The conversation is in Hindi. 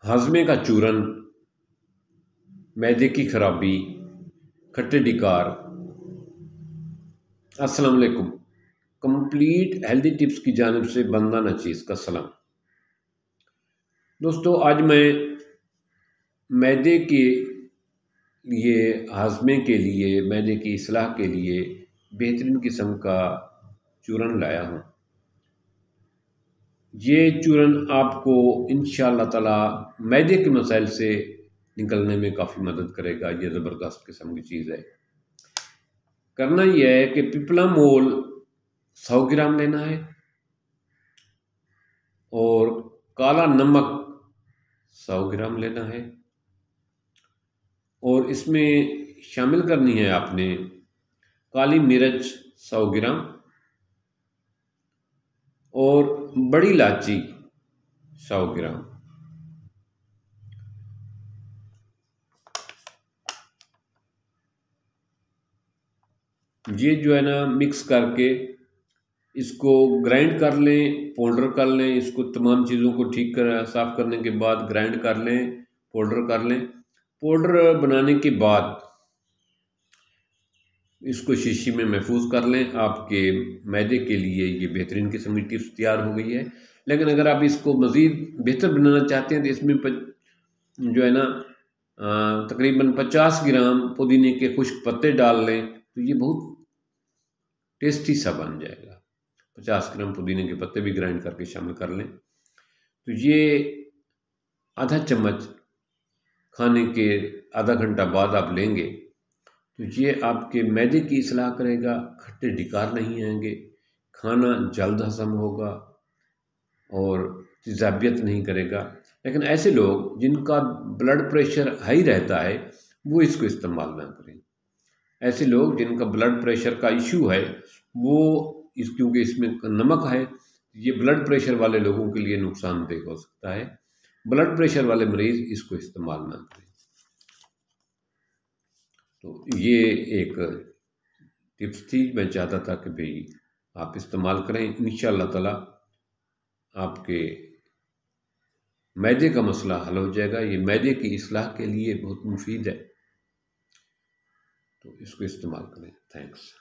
हाजमे का चूरन, मैदे की खराबी, खट्टे डिकार। अस्सलाम वालेकुम। कंप्लीट हेल्दी टिप्स की जानिब से बंदा नचीज़ का सलाम। दोस्तों, आज मैं मैदे के लिए, हाजमे के लिए, मैदे की इस्लाह के लिए बेहतरीन किस्म का चूरन लाया हूँ। ये चूरन आपको इंशाअल्लाह ताला मैदे के मसाइल से निकलने में काफ़ी मदद करेगा। ये ज़बरदस्त किस्म की चीज़ है। करना यह है कि पिपला मोल 100 ग्राम लेना है और काला नमक 100 ग्राम लेना है और इसमें शामिल करनी है आपने काली मिर्च 100 ग्राम और बड़ी इलायची 100 ग्राम। ये जो है ना मिक्स करके इसको ग्राइंड कर लें, पाउडर कर लें। इसको तमाम चीज़ों को ठीक कर साफ़ करने के बाद ग्राइंड कर लें, पाउडर कर लें। पाउडर बनाने के बाद इसको शीशी में महफूज कर लें। आपके मैदे के लिए ये बेहतरीन किस्म की टिप्स तैयार हो गई है। लेकिन अगर आप इसको मज़ीद बेहतर बनाना चाहते हैं तो इसमें जो है ना तकरीबन 50 ग्राम पुदीने के खुश्क पत्ते डाल लें तो ये बहुत टेस्टी सा बन जाएगा। 50 ग्राम पुदीने के पत्ते भी ग्राइंड करके शामिल कर लें तो ये आधा चम्मच खाने के आधा घंटा बाद आप लेंगे तो ये आपके मैदे की इस्लाह करेगा। खट्टे डिकार नहीं आएंगे, खाना जल्द हजम होगा और तेज़ाबियत नहीं करेगा। लेकिन ऐसे लोग जिनका ब्लड प्रेशर हाई रहता है वो इसको इस्तेमाल ना करें। ऐसे लोग जिनका ब्लड प्रेशर का इशू है वो क्योंकि इसमें नमक है, ये ब्लड प्रेशर वाले लोगों के लिए नुकसानदेह हो सकता है। ब्लड प्रेशर वाले मरीज़ इसको इस्तेमाल ना करें। तो ये एक टिप्स थी, मैं चाहता था कि भाई आप इस्तेमाल करें। इंशाअल्लाह ताला आपके मैदे का मसला हल हो जाएगा। ये मैदे की इस्लाह के लिए बहुत मुफीद है, तो इसको इस्तेमाल करें। थैंक्स।